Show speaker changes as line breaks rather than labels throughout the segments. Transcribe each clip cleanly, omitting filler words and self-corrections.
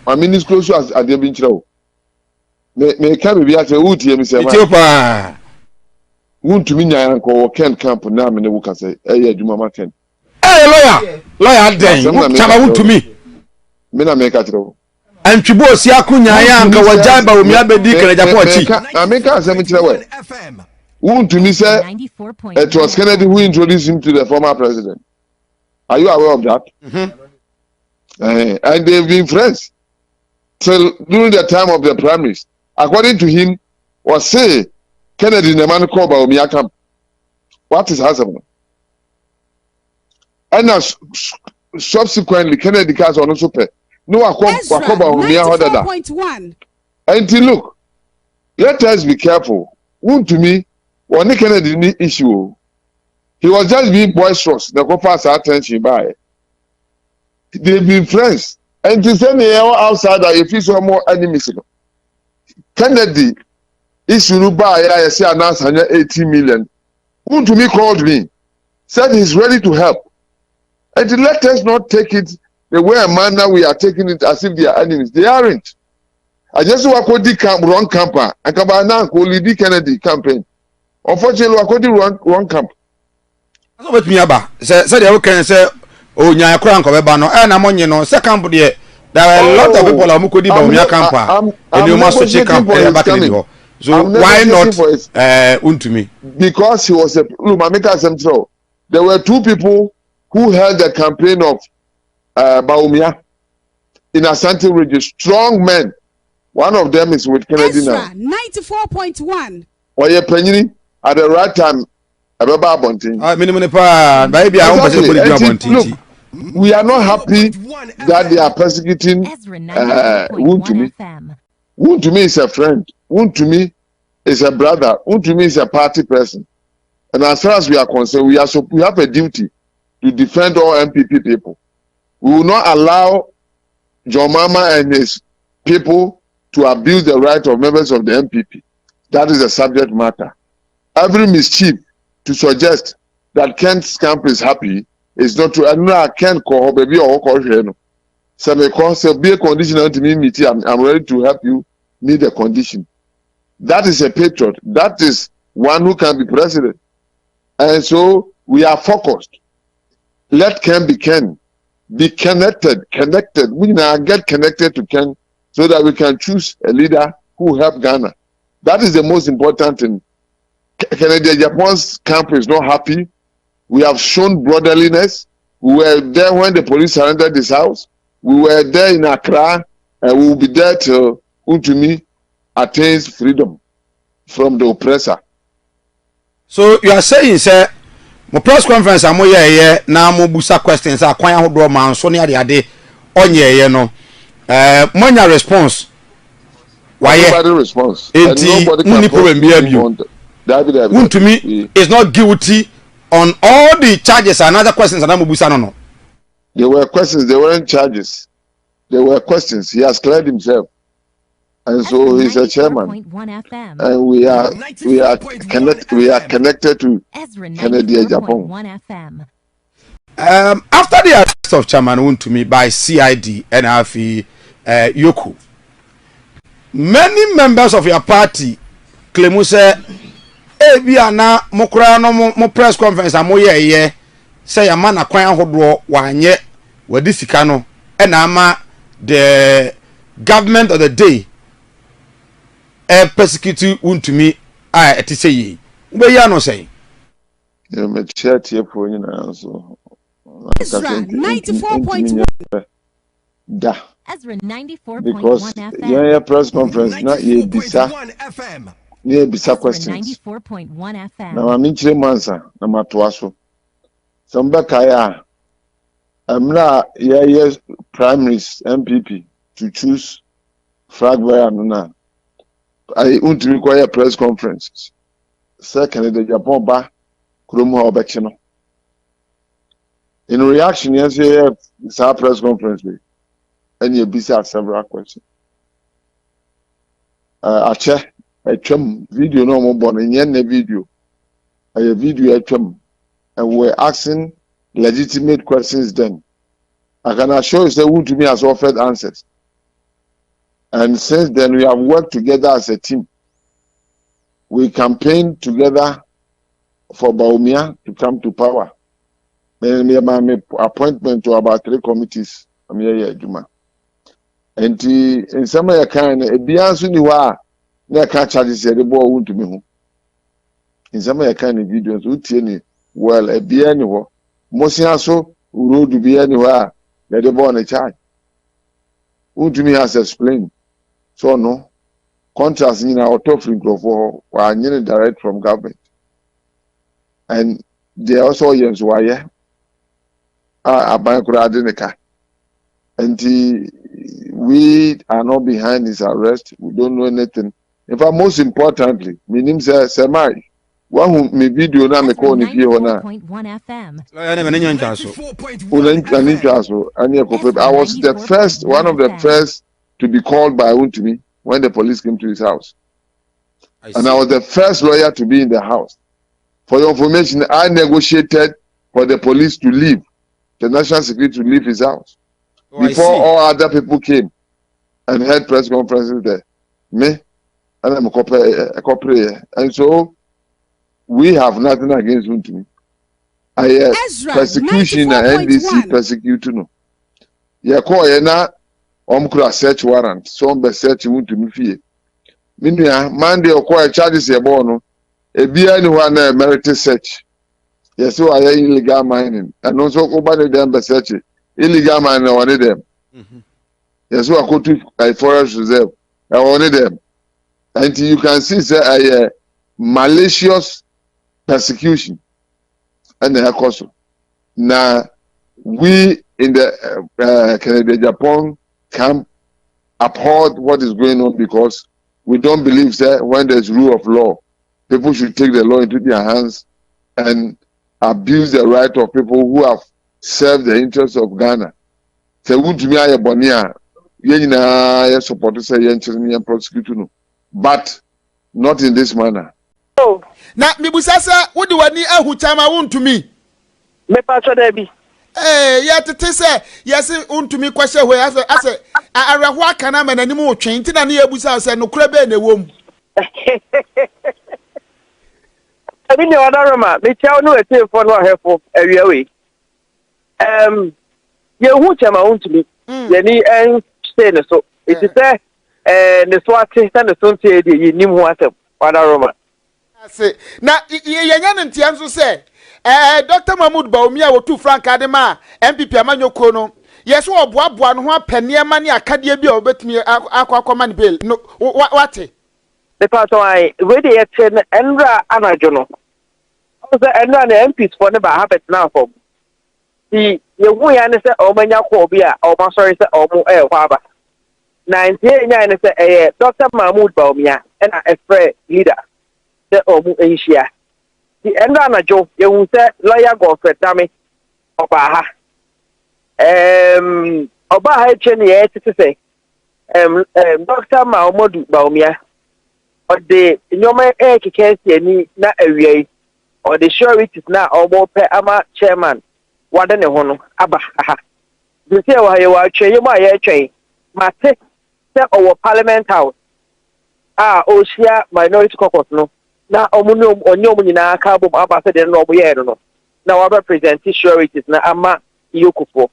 My minister close as at the Binchro. May come be at a wood here, Mr. Wontumi uncle Ken Camp now in the Wuka say, eh, Juma Martin.
Hey, lawyer, then, Chama Wontumi.
Mina make at all.
And Chibo Siakunya, Uncle Wajaba, Miabe Dick, and Agyapong.
I make us a way. Wontumi say it was Kennedy who introduced him to the former president. Are you aware of that? And they've been friends till during the time of the primaries. According to him, was say Kennedy the man called Baumia. What is happening? And now subsequently Kennedy cast on also pay. No, I call Baumia. And look, let us be careful. Wontumi, when Kennedy need issue, he was just being boisterous. The pass attention by. They've been friends. And to send the outside that if he's more enemies. Kennedy issue by I say announced 180 million. Wontumi called me, said he's ready to help. And let us not take it the way a manner we are taking it as if they are enemies. They aren't. I just want to camp wrong camper. I can buy now lead Kennedy campaign. Unfortunately, I could do wrong camp.
So with me about say they can say oh nya kran ko be ba no na monye no second there are a lot of people who could be Baumia camper and you must check camp back in the so why not Wontumi?
Because he was a central. There were two people who held the campaign of Baumia in Asante region, strong men. One of them is with Kennedy now.
94.1.
Or you penny at the right time. Look, we are not happy that they are persecuting Wontumi. Wontumi is a friend. Wontumi is a brother. Wontumi is a party person. And as far as we are concerned, we have a duty to defend all MPP people. We will not allow John Mama and his people to abuse the right of members of the MPP. That is the subject matter. Every mischief to suggest that Kent's camp is happy is not true. I know I can't call baby or call you. So because be a conditional to me, I'm ready to help you meet the condition. That is a patriot. That is one who can be president. And so we are focused. Let Ken be Ken. Be connected. We now get connected to Ken so that we can choose a leader who help Ghana. That is the most important thing. Kennedy Agyapong's camp is not happy. We have shown brotherliness. We were there when the police surrendered this house. We were there in Accra, and we will be there till Wontumi attains freedom from the oppressor.
So you are saying, sir, my press conference I'm here now mo busa questions are kwan ahodo man so ne ade onye no monya response why
response
nobody problem be you Wontumi is not guilty on all the charges and other questions and busa no.
There were questions, there weren't charges. There were questions. He has cleared himself. And so he's a chairman. And we are connected to Kennedy Agyapong.
After the arrest of Chairman Wontumi by CID and Afi Yoku, many members of your party claim say na mokra no mo press conference amoye say ya man akwan ahodo wanye wadi sika no and ama the government of the day persecute Wontumi eti say yi we ya no say
you me chat here for you now so
94.1
da
Ezra 94.1
because
FM.
Yeah, press conference na ye bisa yeah bisa questions
94.1 FM.
na mami chire mansa na matoa so sombe kaya amna yeah primaries MPP to choose flag bearer na I Wontumi kwa press conferences second the Japan ba kurom ha obechi no in reaction yes it's our press conference and you bisa several questions ache atwam video no mo bon na video a video atwam and we're asking legitimate questions then I can assure you say Wontumi has offered answers And since then, we have worked together as a team. We campaigned together for Baumia to come to power. Then we made appointment to about 3 committees. I'm here, Juma. And in some way, kind of, beyond you are, they can't charge the boy to me. In some way, kind of videos, Utieni, well, a biennial, Mosiaso, who would be anywhere, let the boy on a charge. Wontumi has explained. So, no, contracts in our top for are nearly direct from government. And they also use wire. And we are not behind his arrest. We don't know anything. In fact, most importantly, my name says Semai. One who may video now me call if you wanna. I was the first, one of the first to be called by Wontumi when the police came to his house. And I was the first lawyer to be in the house. For your information, I negotiated for the police to leave, the national security to leave his house. Before all other people came and had press conferences there. Me, and I'm a corporate. And so, we have nothing against Wontumi. Persecution and NDC persecuting no. You call you now, search warrant, so be search Wontumi fee. Meanwhile, Monday or call charges a bono, a beer anyone merit search. Yes, so I illegal mining, and also go by them be search illegal mining one of them. Yes, so I go to a forest reserve, I wanted them. And you can see say a malicious persecution and the cause. Now we in the Canada Japan camp uphold what is going on because we don't believe that when there's rule of law, people should take the law into their hands and abuse the right of people who have served the interests of Ghana. So Wontumi aye bonia ye support to say ye prosecute, but not in this manner.
Na mibusasa wodi wani ahu chama Wontumi
me pacho debi
ya tete se yesi Wontumi kwese hwe ase arehwo aka na mananim otwen nti na ne yabusa se no kura be na wom
abi ne odaroma me chawo no etefo no ahefo awia we ye hu chama Wontumi ye ni en stay ne so it is ne so ate na so ntie de ye nim ho asem odaroma
na yenya ntia nso se Dr. Mahmoud Baumia wo tu Frank Adema MPP amanyoko no yeso oboaboa no ho apane ma ne akade bia obetumi akwa ne bill no wate
the part why we dey ten enra anajo no so enra na MPs for ne ba habit now for the ye hu ya ne se o manya ko obi a o ma sorry se o mu hwa aba na ntie nya ne se Dr. Mahmoud Baumia na a leader the omu enhia the enda na jo ye hu se lawyer Godfrey Dame oba ha chene ye tete se Dr. Mahmoud Baumia o de nyoma kekesi ani na awiai o de sureties na obo pe ama chairman wade ne ho no aba aha de se wa ye wa twen ye ma ye twen mate se owo parliament house o share minority caucus no na onyomu nyina aka bom abase de no oboye no na wa represent sureties na ama yokufo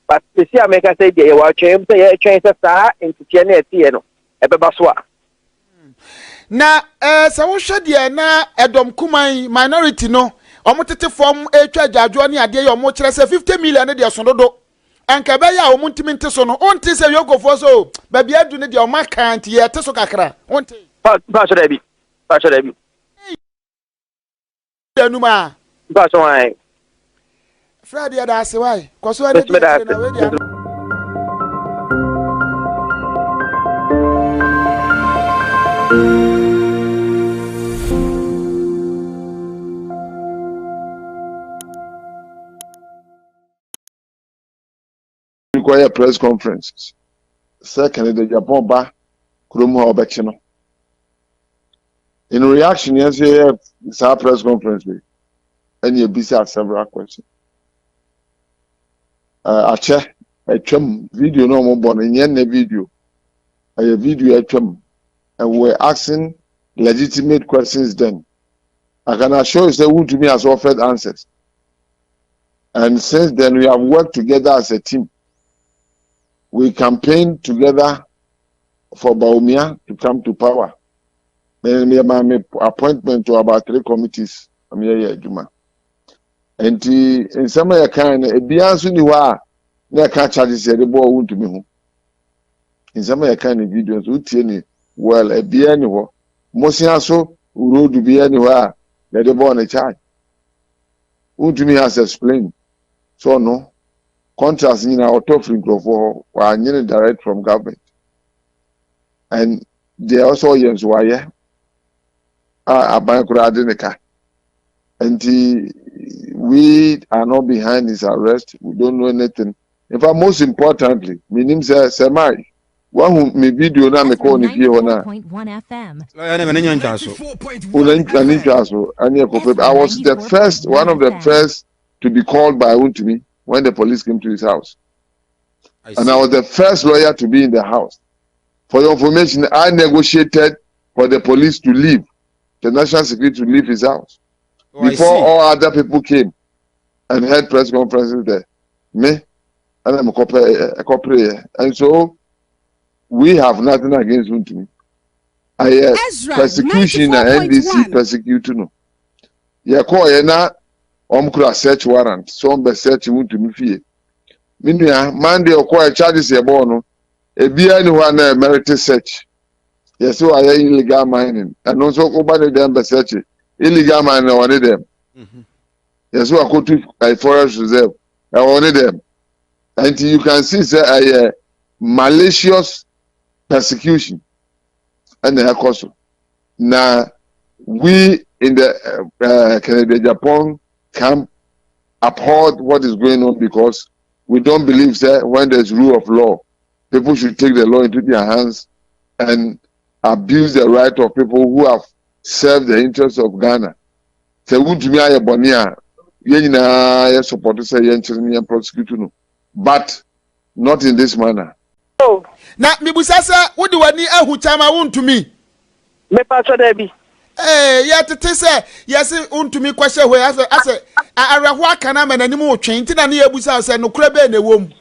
but see America say dey wa twen say ye twen say sa entitie na etie no ebeba so a
na se wo hwe de na edom kuman minority no omotete form etwa jadwo ne ade ye omo kire se 50 million de so dodo anka be ya omuntimi nte so no onti se yokufo so ba bia du ne de o maka anti ye te so kakra onti
pa so debi
Numa
ba so why
Friday da se why koso na we dia
require press conferences second the Japan ba kuromu ha obechi no in reaction yes it's our press conference and you busy ask several questions ache etwam video no mo bo no yen na video a video atwam, and we were asking legitimate questions then. I can assure you that Wontumi has offered answers. And since then, we have worked together as a team. We campaigned together for Bawumia to come to power. Then we have made appointment to about 3 committees. I'm here, Juma. And in some way, kind of, Biansu ni wa na ka charges the boy Wontumi ho. In some way, kind of videos, Utieni, well, a Biani, Mosiaso, Urudu Biani, the boy on a charge. Wontumi has explained. So, no, contracts in our top for are direct from government. And they also use wire. And we are not behind his arrest. We don't know anything. In fact, most importantly, my name is Semai. One who me video na me call ni fie hona. I was the first, one of the first to be called by Wontumi when the police came to his house. And I was the first lawyer to be in the house. For your information, I negotiated for the police to leave, the national security to leave his house. Before all other people came and had press conferences there. Me, and I'm a corporate. And so, we have nothing against Wontumi. Persecution and NDC persecuting no. You call na omkura search warrant. So be search Wontumi fie. Minua Monday okwaa charges ye no. Ebia ni wa na merit search. Yes, so I illegal mining. And also go by them be search. Illegal mining one of them. Yes, so I go to a forest reserve. I wanted them. And you can see say malicious persecution and the cause. Now we in the Agyapong camp uphold what is going on because we don't believe that when there's rule of law, people should take the law into their hands and abuse the right of people who have served the interests of Ghana. So Wontumi aye bonia ye support say ye prosecute, but not in this manner.
Oh.
Na mibusasa wodi wani ahu chama Wontumi.
Me pacho debi.
Ya tete say yes Wontumi kwahye hwe ase arahwo aka na mananim otwen ntina ne yabusa say no kura be na wom.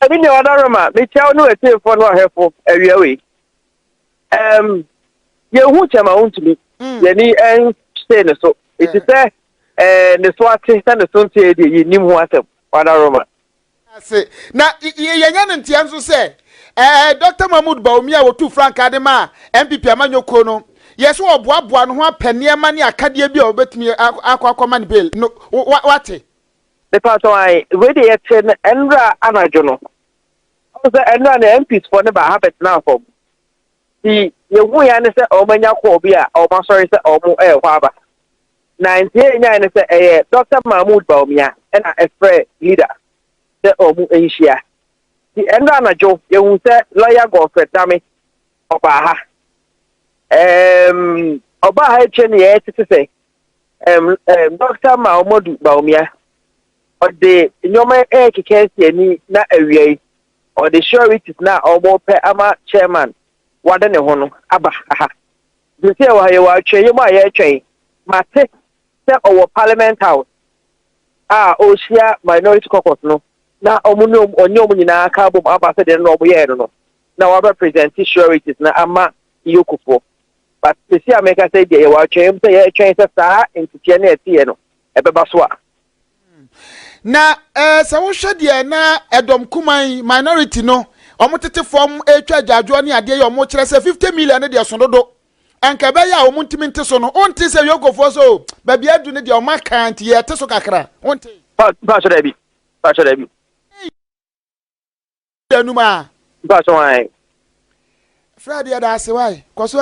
Abi ne odaroma me chawo no etefo no ahefo awia we. Ye hu chama Wontumi. Ye ni en stay ne so. It is ne so ate na ne so ntie de ye nim ho asem odaroma.
Na yenya ntianso say Dr. Mahmoud Bawumia wotu Frank Adema MPP amanyoko no yeso oboaboa no ho apane ma ne akade bi obetumi akwa man bill no wate
the part why we dey ten enra anajo no so enra na MPs for ne ba habit now for the yewu ya ne say o manya ko obi a o ma sorry say o mu hwa aba 98 ne say Dr. Mahmoud Bawumia and a friend leader the omu enhia the enda na jo ye hu se lawyer Godfrey Dame oba ha cheni ye tete se Dr. Mahmoud Bawumia o de nyoma kekesi ani na awiai o de sureties na obo pe ama chairman wade ne ho no aba aha de se wa ye wa twen ye ma ye twen mate se owo parliament house osia minority caucus no na omuno onyo nyina ka bom abase de no oboye no na wa represent sureties na ama yokufo but see America say de wa twen say ye twen say sa entitie na etie no ebeba so a
na sa wo hwe de na edom kuman minority no omotete form etwa adwajo ne ade ye omo kire say 50 million de so dodo anka be ya omuntimi nte so no onti say yokufo so ba bia du ne de omaka anti ye te so kakra onti
ba so da bi
Numa.
That's why.
Friday, that's why. Because